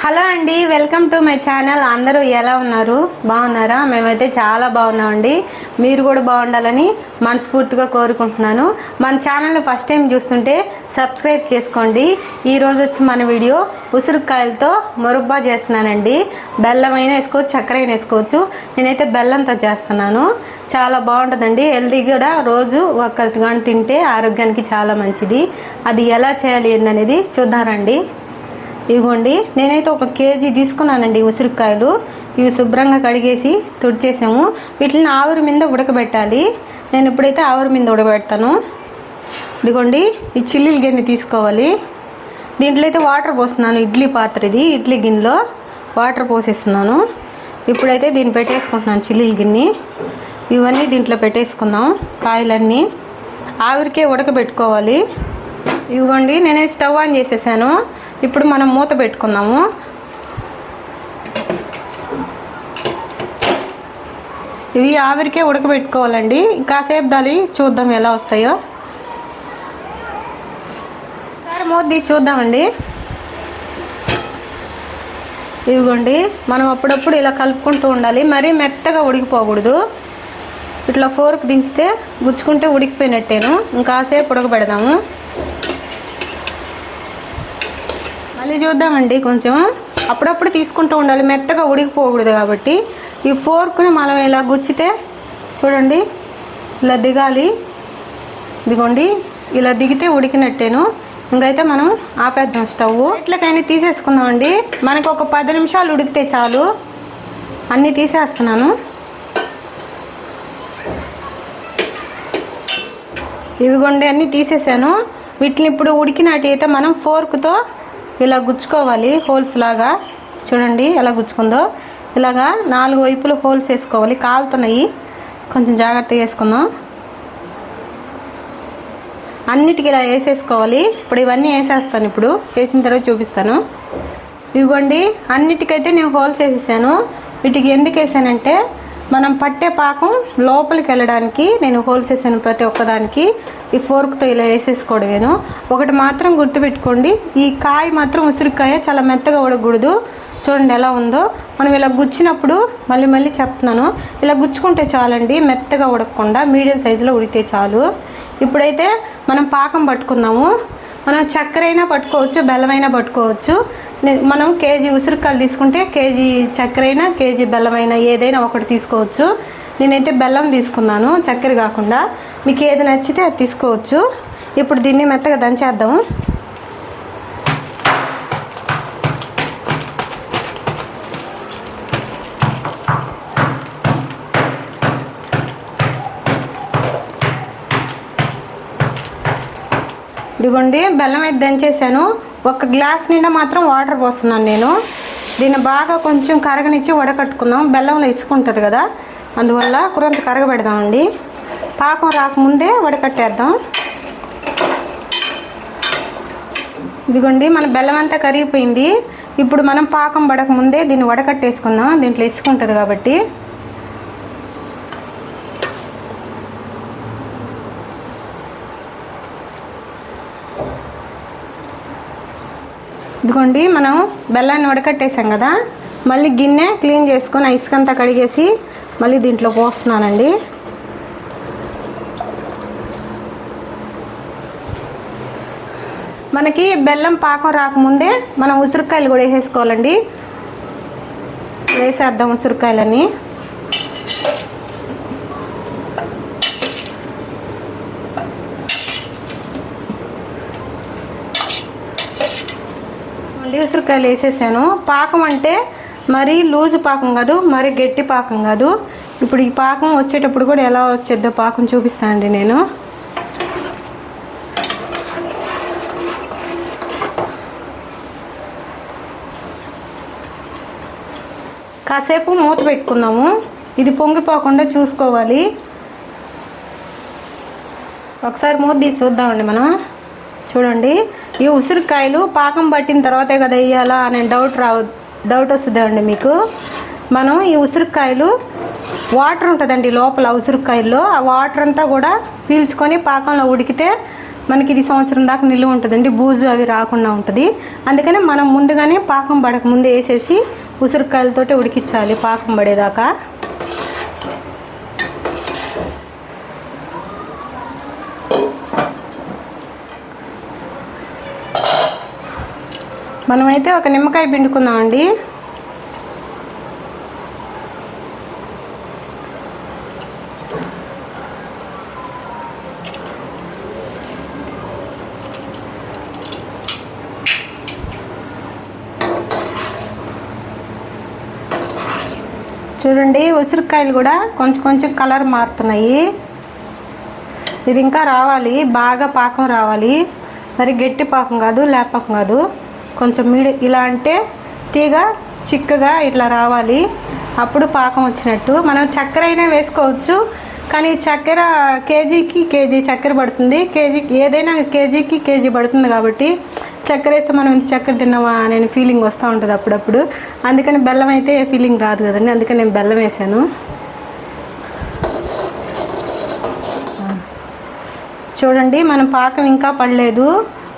Hello అండి, welcome to my channel. అందరూ ఎలా ఉన్నారు? బాగున్నారా? మేమైతే చాలా బాగున్నామండి. మీరు కూడా బాగుండాలని మనస్ఫూర్తిగా కోరుకుంటున్నాను. మన ఛానల్ని ఫస్ట్ టైం చూస్తుంటే సబ్స్క్రైబ్ చేసుకోండి. ఈరోజు వచ్చి మన వీడియో ఉసిరికాయలతో మురబ్బా చేస్తున్నానండి. బెల్లం అయినా వేసుకోవచ్చు, చక్కెర అయినా వేసుకోవచ్చు. నేనైతే బెల్లంతో చేస్తున్నాను. చాలా బాగుంటుందండి. హెల్తీ కూడా. రోజు ఒక్కటి కానీ తింటే ఆరోగ్యానికి చాలా మంచిది. అది ఎలా చేయాలి అనేది చూద్దాం రండి. ఇదిగోండి, నేనైతే 1 కేజీ తీసుకున్నానండి ఉసిరికాయలు. ఇవి శుభ్రంగా కడిగేసి తుడిచేసాము. వీటిని ఆవిరి మీద ఉడకబెట్టాలి. నేను ఇప్పుడైతే ఆవిరి మీద ఉడకబెడతాను. ఇదిగోండి, ఈ చిల్లీల గిన్నె తీసుకోవాలి. దీంట్లో అయితే వాటర్ పోస్తున్నాను. ఇడ్లీ పాత్ర ఇది. ఇడ్లీ గిన్నెలో వాటర్ పోసేస్తున్నాను. ఇప్పుడైతే దీన్ని పెట్టేసుకుంటున్నాను. చిల్లీల గిన్నె ఇవన్నీ దీంట్లో పెట్టేసుకుందాం. కాయలన్నీ ఆవిరికే ఉడకబెట్టుకోవాలి. ఇవ్వండి, నేనే స్టవ్ ఆన్ చేసేసాను. ఇప్పుడు మనం మూత పెట్టుకుందాము. ఇవి ఆవిరికే ఉడకబెట్టుకోవాలండి. కాసేపు దాలి చూద్దాం ఎలా వస్తాయో. సరే, మూత తీసి చూద్దామండి. ఇదిగోండి, మనం అప్పుడప్పుడు ఇలా కలుపుకుంటూ ఉండాలి. మరీ మెత్తగా ఉడికిపోకూడదు. ఇట్లా ఫోర్క్ దించితే గుచ్చుకుంటే ఉడికిపోయినట్టేను. ఇంకాసేపు ఉడకబెడదాము. మళ్ళీ చూద్దామండి. కొంచెం అప్పుడప్పుడు తీసుకుంటూ ఉండాలి, మెత్తగా ఉడికిపోకూడదు కాబట్టి. ఈ ఫోర్క్ని మనం ఇలా గుచ్చితే చూడండి, ఇలా దిగాలి. ఇదిగోండి, ఇలా దిగితే ఉడికినట్టేను. ఇంకైతే మనం ఆపేద్దాం స్టవ్. ఇట్లకైనా తీసేసుకుందామండి. మనకు ఒక 10 నిమిషాలు ఉడికితే చాలు. అన్నీ తీసేస్తున్నాను. ఇవిగోండి, అన్నీ తీసేసాను. వీటిని ఇప్పుడు ఉడికినట్టు అయితే మనం ఫోర్క్తో ఇలా గుచ్చుకోవాలి. హోల్స్ లాగా చూడండి ఎలా గుచ్చుకుందో. ఇలాగా 4 వైపులు హోల్స్ వేసుకోవాలి. కాలుతున్నాయి, కొంచెం జాగ్రత్తగా వేసుకుందాం. అన్నిటికీ ఇలా వేసేసుకోవాలి. ఇప్పుడు ఇవన్నీ వేసేస్తాను. ఇప్పుడు వేసిన తర్వాత చూపిస్తాను. ఇదిగోండి, అన్నిటికైతే నేను హోల్స్ వేసేసాను. వీటికి ఎందుకు వేసానంటే మనం పట్టే పాకం లోపలికి వెళ్ళడానికి నేను హోల్స్ వేసాను. ప్రతి ఒక్కదానికి ఈ ఫోర్క్తో ఇలా వేసేసుకోవడమేను. ఒకటి మాత్రం గుర్తుపెట్టుకోండి, ఈ కాయ మాత్రం ఉసిరికాయ చాలా మెత్తగా ఉడకకూడదు. చూడండి ఎలా ఉందో. మనం ఇలా గుచ్చినప్పుడు మళ్ళీ చెప్తున్నాను, ఇలా గుచ్చుకుంటే చాలండి. మెత్తగా ఉడకకుండా మీడియం సైజులో ఉడికితే చాలు. ఇప్పుడైతే మనం పాకం పట్టుకుందాము. మనం చక్కెర అయినా పట్టుకోవచ్చు, బెల్లమైనా పట్టుకోవచ్చు. మనం కేజీ ఉసిరికాయలు తీసుకుంటే కేజీ చక్కెర అయినా కేజీ బెల్లమైనా ఏదైనా ఒకటి తీసుకోవచ్చు. నేనైతే బెల్లం తీసుకున్నాను, చక్కెర కాకుండా. మీకు ఏది నచ్చితే అది తీసుకోవచ్చు. ఇప్పుడు దీన్ని మెత్తగా దంచేద్దాము. ఇదిగోండి, బెల్లం అయితే దంచేసాను. 1 గ్లాస్ నిండా మాత్రం వాటర్ పోస్తున్నాను నేను. దీన్ని బాగా కొంచెం కరగనిచ్చి వడకట్టుకుందాం. బెల్లంలో ఇసుకుంటుంది కదా, అందువల్ల కొంత కరగబెడదామండి. పాకం రాకముందే వడకట్టేద్దాం. ఇదిగోండి, మన బెల్లం అంతా కరిగిపోయింది. ఇప్పుడు మనం పాకం పడకముందే దీన్ని వడకట్టేసుకుందాం. దీంట్లో ఇసుకుంటుంది కాబట్టి. ఇదిగోండి, మనం బెల్లాన్ని వడకట్టేసాం కదా. మళ్ళీ గిన్నె క్లీన్ చేసుకొని ఇసుకంతా కడిగేసి మళ్ళీ దీంట్లో పోస్తున్నానండి. మనకి బెల్లం పాకం రాకముందే మనం ఉసిరికాయలు కూడా వేసేసుకోవాలండి. వేసేద్దాం ఉసిరికాయలని. ఉసిరికాయలు వేసేసాను. పాకం అంటే మరీ లూజు పాకం కాదు, మరీ గట్టి పాకం కాదు. ఇప్పుడు ఈ పాకం వచ్చేటప్పుడు కూడా ఎలా వచ్చేద్దో పాకం చూపిస్తానండి నేను. కాసేపు మూత పెట్టుకుందాము. ఇది పొంగిపోకుండా చూసుకోవాలి. ఒకసారి మూత తీసి చూద్దామండి మనం. చూడండి, ఈ ఉసిరికాయలు పాకం పట్టిన తర్వాతే కదా వేయాలా అనే డౌట్ వస్తుందండి మీకు. మనం ఈ ఉసిరికాయలు వాటర్ ఉంటుందండి లోపల ఉసిరికాయల్లో. ఆ వాటర్ అంతా కూడా పీల్చుకొని పాకంలో ఉడికితే మనకి ఇది సంవత్సరం దాకా నిలువ ఉంటుందండి, బూజు అవి రాకుండా ఉంటుంది. అందుకని మనం ముందుగానే పాకం పడక ముందు వేసేసి ఉసిరికాయలతోటి ఉడికించాలి పాకం పడేదాకా. మనమైతే ఒక నిమ్మకాయ పిండుకుందామండి. చూడండి ఉసిరికాయలు కూడా కొంచెం కొంచెం కలర్ మారుతున్నాయి. ఇది ఇంకా రావాలి, బాగా పాకం రావాలి. మరి గట్టి పాకం కాదు, లేపాకం కాదు, కొంచెం ఇలా అంటే తీగ చిక్కగా ఇట్లా రావాలి. అప్పుడు పాకం వచ్చినట్టు. మనం చక్కెర అయినా వేసుకోవచ్చు, కానీ చక్కెర కేజీకి కేజీ చక్కెర పడుతుంది. కేజీకి ఏదైనా కేజీకి కేజీ పడుతుంది కాబట్టి చక్కెర వేస్తే మనం ఇంత చక్కెర తిన్నామా అనే ఫీలింగ్ వస్తూ ఉంటుంది అప్పుడప్పుడు. అందుకని బెల్లం అయితే ఏ ఫీలింగ్ రాదు కదండి, అందుకని నేను బెల్లం వేసాను. చూడండి మనం పాకం ఇంకా పడలేదు.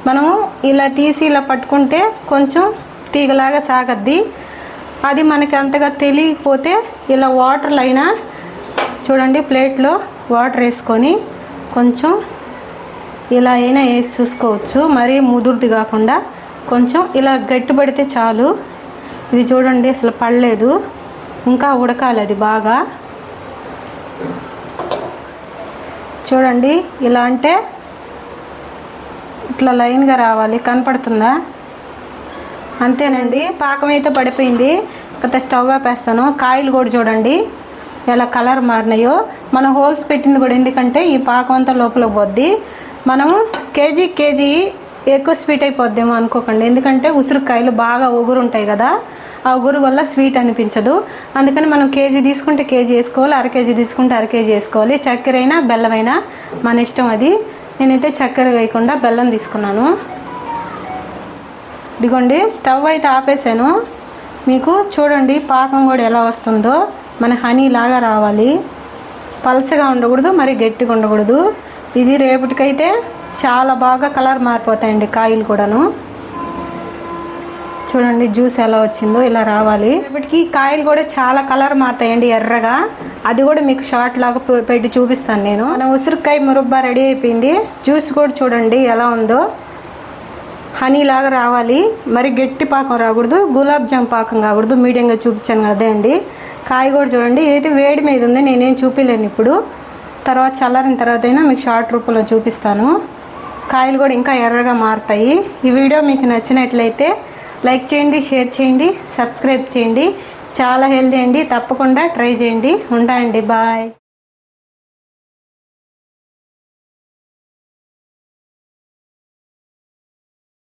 మనము ఇలా తీసి ఇలా పట్టుకుంటే కొంచెం తీగలాగా సాగద్ది. అది మనకి అంతగా తెలియకపోతే ఇలా వాటర్లో అయినా చూడండి ప్లేట్లో వాటర్ వేసుకొని కొంచెం ఇలా అయినా వేసి చూసుకోవచ్చు. మరీ ముదురుది కాకుండా కొంచెం ఇలా గట్టి పడితే చాలు. ఇది చూడండి అసలు పడలేదు, ఇంకా ఉడకాలి అది బాగా. చూడండి ఇలా అంటే ఇట్లా లైన్గా రావాలి, కనపడుతుందా? అంతేనండి, పాకం అయితే పడిపోయింది. కొత్త స్టవ్ ఆపేస్తాను. కాయలు కూడా చూడండి ఎలా కలర్ మారినాయో. మనం హోల్స్ పెట్టింది కూడా ఎందుకంటే ఈ పాకం అంతా లోపల పోద్ది. మనము కేజీ ఎక్కువ స్వీట్ అయిపోద్దేమో అనుకోకండి, ఎందుకంటే ఉసిరికాయలు బాగా ఒగురు ఉంటాయి కదా, ఆ ఒగురు వల్ల స్వీట్ అనిపించదు. అందుకని మనం కేజీ తీసుకుంటే కేజీ వేసుకోవాలి, అర కేజీ తీసుకుంటే అర కేజీ వేసుకోవాలి. చక్కెర అయినా బెల్లమైనా మన ఇష్టం అది. నేనైతే చక్కెర వేయకుండా బెల్లం తీసుకున్నాను. ఇదిగోండి స్టవ్ అయితే ఆపేసాను. మీకు చూడండి పాకం కూడా ఎలా వస్తుందో. మన హనీ లాగా రావాలి, పలసగా ఉండకూడదు, మరి గట్టిగా ఉండకూడదు. ఇది రేపటికైతే చాలా బాగా కలర్ మారిపోతాయండి కాయలు కూడాను. చూడండి జ్యూస్ ఎలా వచ్చిందో, ఇలా రావాలి. రేపటికి కాయలు కూడా చాలా కలర్ మారుతాయండి ఎర్రగా. అది కూడా మీకు షార్ట్ లాగా పెట్టి చూపిస్తాను నేను. మన ఉసిరికాయ మురబ్బా రెడీ అయిపోయింది. జ్యూస్ కూడా చూడండి ఎలా ఉందో, హనీ లాగా రావాలి, మరి గట్టి పాకం రాకూడదు, గులాబ్ జామ్ పాకం కాకూడదు, మీడియంగా చూపించాను అదే అండి. కాయ కూడా చూడండి, ఇదైతే వేడి మీద ఉంది, నేనేం చూపించలేను ఇప్పుడు. తర్వాత చల్లారిన తర్వాత అయినా మీకు షార్ట్ రూపంలో చూపిస్తాను. కాయలు కూడా ఇంకా ఎర్రగా మారుతాయి. ఈ వీడియో మీకు నచ్చినట్లయితే లైక్ చేయండి, షేర్ చేయండి, సబ్స్క్రైబ్ చేయండి. చాలా హెల్దీ అండి, తప్పకుండా ట్రై చేయండి. ఉంటాయండి, బాయ్.